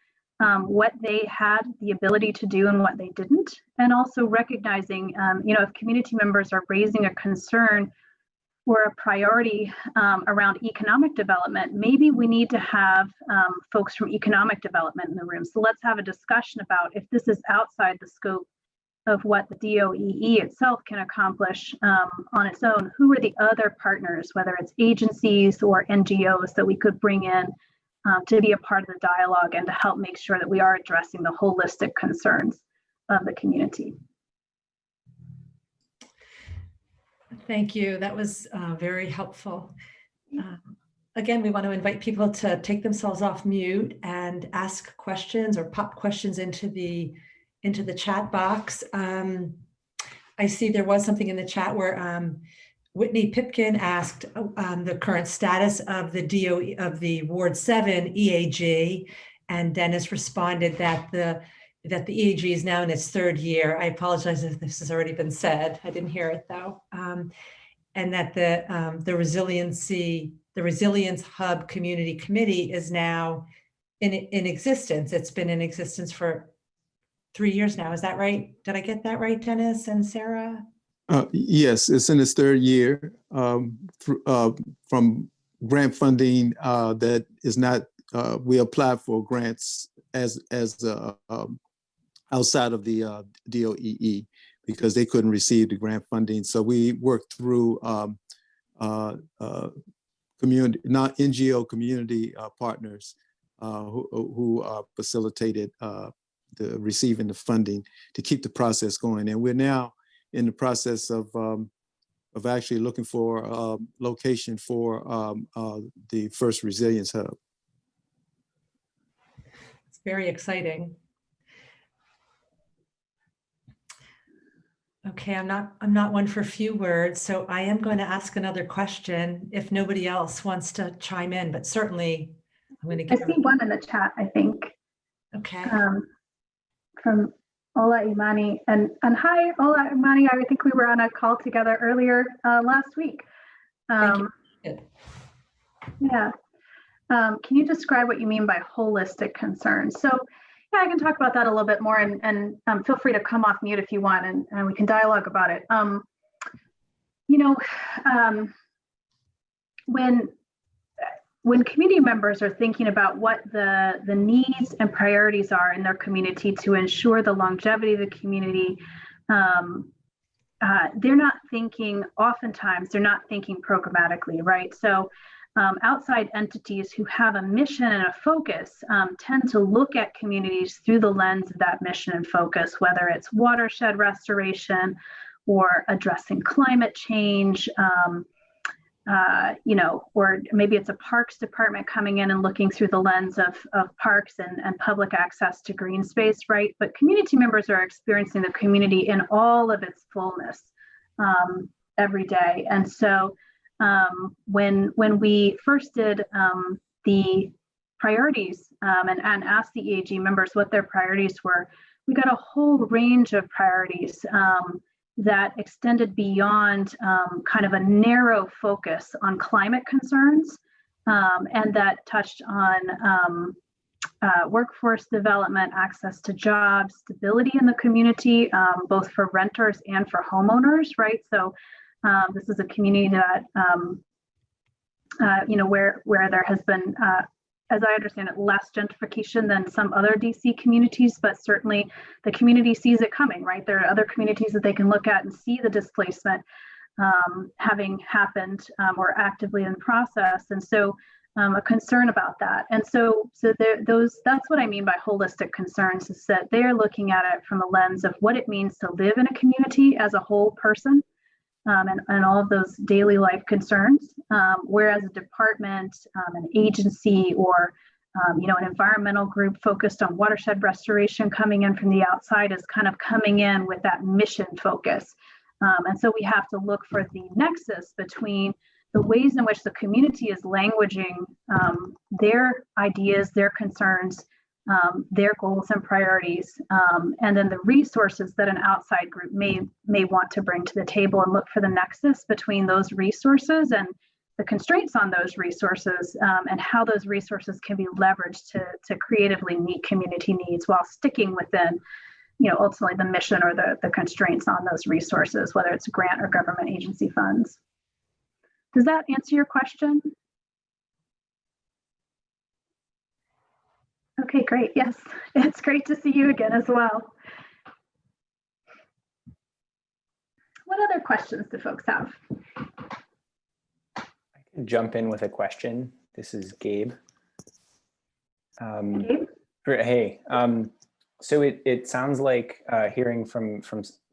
what they had the ability to do and what they didn't, and also recognizing, if community members are raising a concern or a priority around economic development, maybe we need to have folks from economic development in the room. So let's have a discussion about if this is outside the scope of what the DOEE itself can accomplish on its own, who are the other partners, whether it's agencies or NGOs, that we could bring in to be a part of the dialogue and to help make sure that we are addressing the holistic concerns of the community. Thank you. That was very helpful. Again, we want to invite people to take themselves off mute and ask questions or pop questions into the chat box. I see there was something in the chat where Whitney Pipkin asked the current status of the DOE of the Ward 7 EAG, and Dennis responded that the EAG is now in its third year. I apologize if this has already been said. I didn't hear it though. And that the Resilience Hub Community Committee is now in existence. It's been in existence for 3 years now. Is that right? Did I get that right, Dennis and Sarah? Yes, it's in its third year from grant funding that is not. We applied for grants as outside of the DOEE because they couldn't receive the grant funding. So we worked through community, not NGO community partners who facilitated the receiving the funding to keep the process going. And we're now in the process of actually looking for a location for the first Resilience Hub. It's very exciting. Okay, I'm not one for few words, so I am going to ask another question if nobody else wants to chime in, but certainly I'm going to give. I see one in the chat, I think. Okay. From Ola Imani, and hi, Ola Imani. I think we were on a call together earlier last week. Thank you. Yeah. Can you describe what you mean by holistic concerns? So yeah, I can talk about that a little bit more, and feel free to come off mute if you want, and we can dialogue about it. When community members are thinking about what the needs and priorities are in their community to ensure the longevity of the community, oftentimes they're not thinking programmatically, right? So outside entities who have a mission and a focus tend to look at communities through the lens of that mission and focus, whether it's watershed restoration or addressing climate change, or maybe it's a parks department coming in and looking through the lens of parks and public access to green space, right? But community members are experiencing the community in all of its fullness every day. And so when we first did the priorities and asked the EAG members what their priorities were, we got a whole range of priorities that extended beyond kind of a narrow focus on climate concerns, and that touched on workforce development, access to jobs, stability in the community, both for renters and for homeowners, right? So this is a community that, where there has been, as I understand it, less gentrification than some other DC communities, but certainly the community sees it coming, right? There are other communities that they can look at and see the displacement having happened or actively in process. And so a concern about that. And so that's what I mean by holistic concerns, is that they are looking at it from a lens of what it means to live in a community as a whole person. And all of those daily life concerns, whereas a department, an agency, or an environmental group focused on watershed restoration coming in from the outside is kind of coming in with that mission focus. And so we have to look for the nexus between the ways in which the community is languaging their ideas, their concerns, their goals and priorities, and then the resources that an outside group may want to bring to the table, and look for the nexus between those resources and the constraints on those resources, and how those resources can be leveraged to creatively meet community needs while sticking within, ultimately the mission or the constraints on those resources, whether it's grant or government agency funds. Does that answer your question? Okay, great. Yes, it's great to see you again as well. What other questions do folks have? I can jump in with a question. This is Gabe. Gabe? Hey, so it sounds like hearing from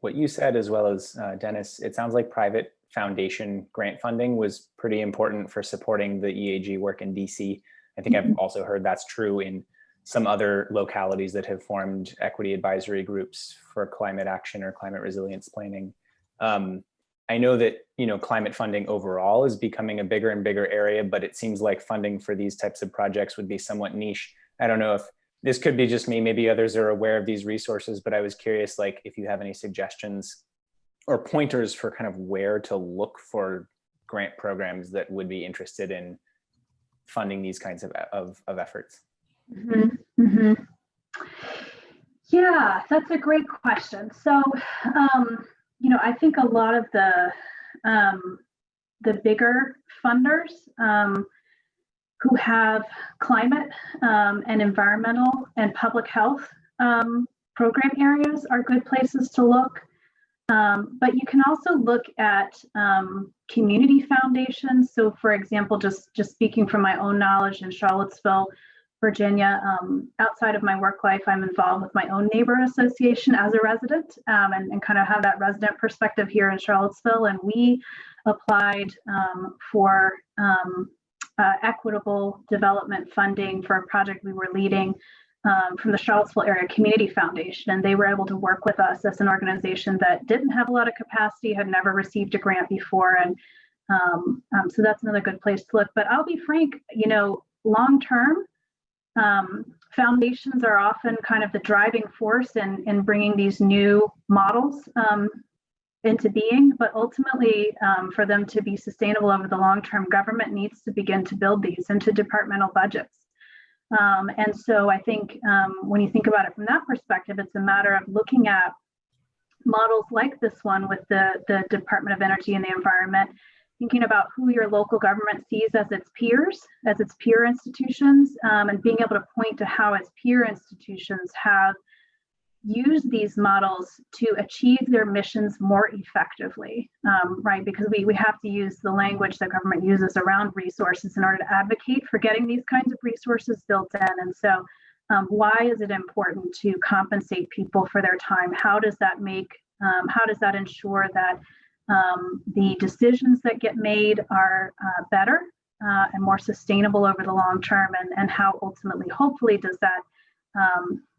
what you said, as well as Dennis, it sounds like private foundation grant funding was pretty important for supporting the EAG work in DC. I think I've also heard that's true in some other localities that have formed equity advisory groups for climate action or climate resilience planning. I know that, climate funding overall is becoming a bigger and bigger area, but it seems like funding for these types of projects would be somewhat niche. I don't know if this could be just me, maybe others are aware of these resources, but I was curious, like, if you have any suggestions or pointers for kind of where to look for grant programs that would be interested in funding these kinds of efforts. Yeah, that's a great question. So, I think a lot of the bigger funders who have climate and environmental and public health program areas are good places to look. But you can also look at community foundations. So, for example, just speaking from my own knowledge in Charlottesville, Virginia, outside of my work life, I'm involved with my own neighborhood association as a resident, and kind of have that resident perspective here in Charlottesville. And we applied for equitable development funding for a project we were leading from the Charlottesville Area Community Foundation. And they were able to work with us as an organization that didn't have a lot of capacity, had never received a grant before. And so that's another good place to look. But I'll be frank, long term, foundations are often kind of the driving force in bringing these new models into being, but ultimately for them to be sustainable over the long term, government needs to begin to build these into departmental budgets. And so I think when you think about it from that perspective, it's a matter of looking at models like this one with the Department of Energy and the Environment, thinking about who your local government sees as its peers, as its peer institutions, and being able to point to how its peer institutions have used these models to achieve their missions more effectively, right? Because we have to use the language that government uses around resources in order to advocate for getting these kinds of resources built in. And so why is it important to compensate people for their time? How does that ensure that the decisions that get made are better and more sustainable over the long term, and how ultimately, hopefully, does that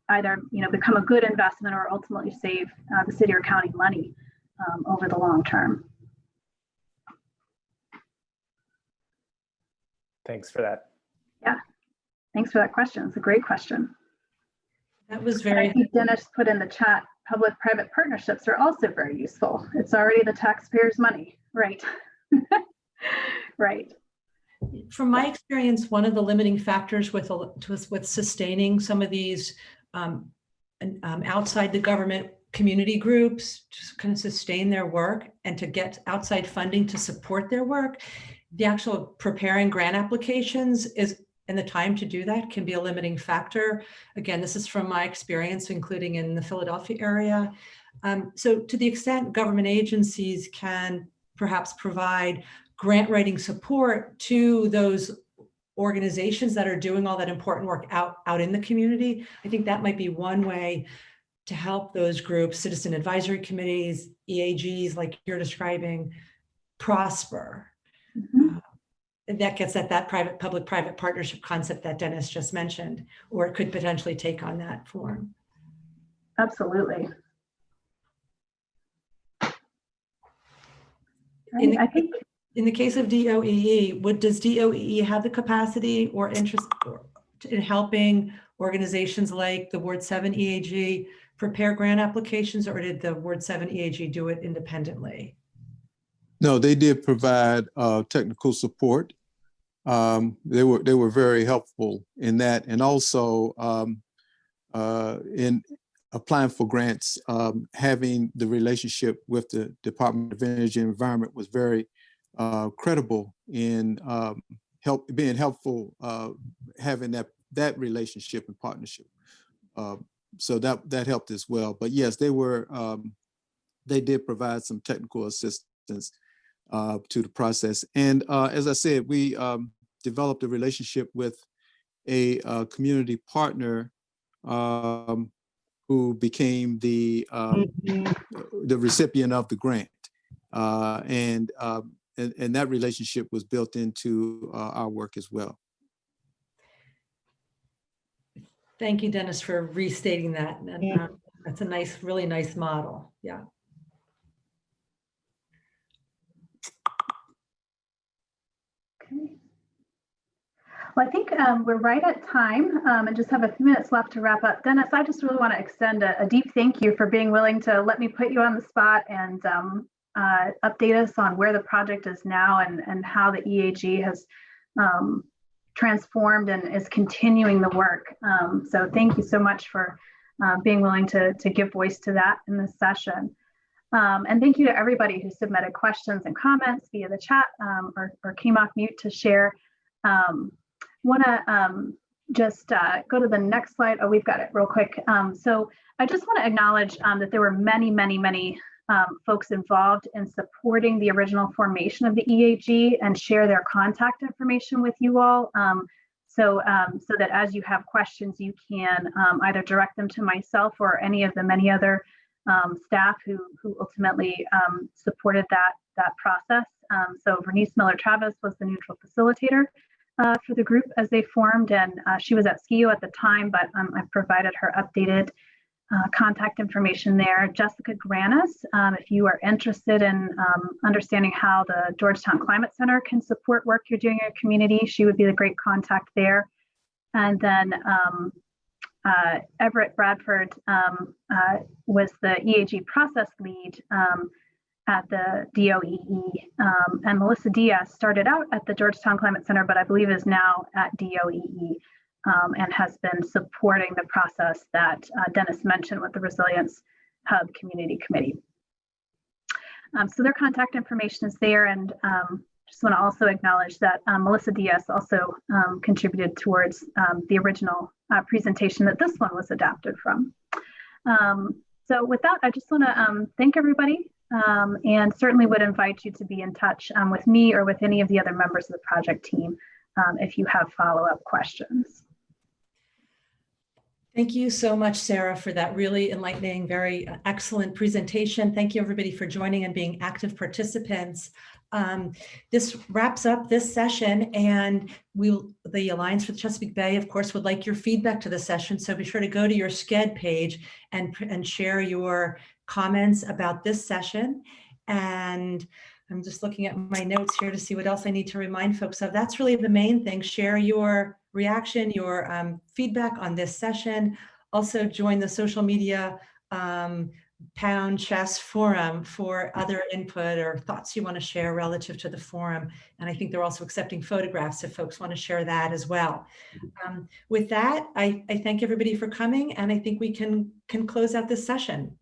either become a good investment or ultimately save the city or county money over the long term. Thanks for that. Yeah, thanks for that question. It's a great question. That was very. I think Dennis put in the chat, public-private partnerships are also very useful. It's already the taxpayers' money, right? Right. From my experience, one of the limiting factors with sustaining some of these outside the government community groups to kind of sustain their work and to get outside funding to support their work, the actual preparing grant applications and the time to do that can be a limiting factor. Again, this is from my experience, including in the Philadelphia area. So to the extent government agencies can perhaps provide grant writing support to those organizations that are doing all that important work out in the community, I think that might be one way to help those groups, citizen advisory committees, EAGs, like you're describing, prosper. Mm-hmm. That gets at that public-private partnership concept that Dennis just mentioned, or it could potentially take on that form. Absolutely. In the case of DOEE, does DOEE have the capacity or interest in helping organizations like the Ward 7 EAG prepare grant applications, or did the Ward 7 EAG do it independently? No, they did provide technical support. They were very helpful in that, and also in applying for grants, having the relationship with the Department of Energy and Environment was very credible in being helpful, having that relationship and partnership. So that helped as well. But yes, they were they did provide some technical assistance to the process. And as I said, we developed a relationship with a community partner who became the recipient of the grant. And that relationship was built into our work as well. Thank you, Dennis, for restating that. And that's a nice, really nice model. Yeah. Okay. Well, I think we're right at time and just have a few minutes left to wrap up. Dennis, I just really want to extend a deep thank you for being willing to let me put you on the spot and update us on where the project is now and how the EAG has transformed and is continuing the work. So thank you so much for being willing to give voice to that in this session. And thank you to everybody who submitted questions and comments via the chat or came off mute to share. Want to just go to the next slide. Oh, we've got it real quick. So I just want to acknowledge that there were many folks involved in supporting the original formation of the EAG and share their contact information with you all. So that as you have questions, you can either direct them to myself or any of the many other staff who ultimately supported that process. So Vernice Miller-Travis was the neutral facilitator for the group as they formed, and she was at Skeo at the time, but I've provided her updated contact information there. Jessica Granis, if you are interested in understanding how the Georgetown Climate Center can support work you're doing in your community, she would be the great contact there. And then Everett Bradford was the EAG process lead at the DOEE, and Melissa Diaz started out at the Georgetown Climate Center, but I believe is now at DOEE and has been supporting the process that Dennis mentioned with the Resilience Hub Community Committee. So their contact information is there, and just want to also acknowledge that Melissa Diaz also contributed towards the original presentation that this one was adapted from. So with that, I just want to thank everybody and certainly would invite you to be in touch with me or with any of the other members of the project team if you have follow-up questions. Thank you so much, Sarah, for that really enlightening, very excellent presentation. Thank you, everybody, for joining and being active participants. This wraps up this session, and the Alliance for the Chesapeake Bay, of course, would like your feedback to the session. So be sure to go to your Sked page and share your comments about this session. And I'm just looking at my notes here to see what else I need to remind folks of. That's really the main thing. Share your reaction, your feedback on this session. Also join the social media Pound Chess Forum for other input or thoughts you want to share relative to the forum. And I think they're also accepting photographs if folks want to share that as well. With that, I thank everybody for coming, and I think we can close out this session.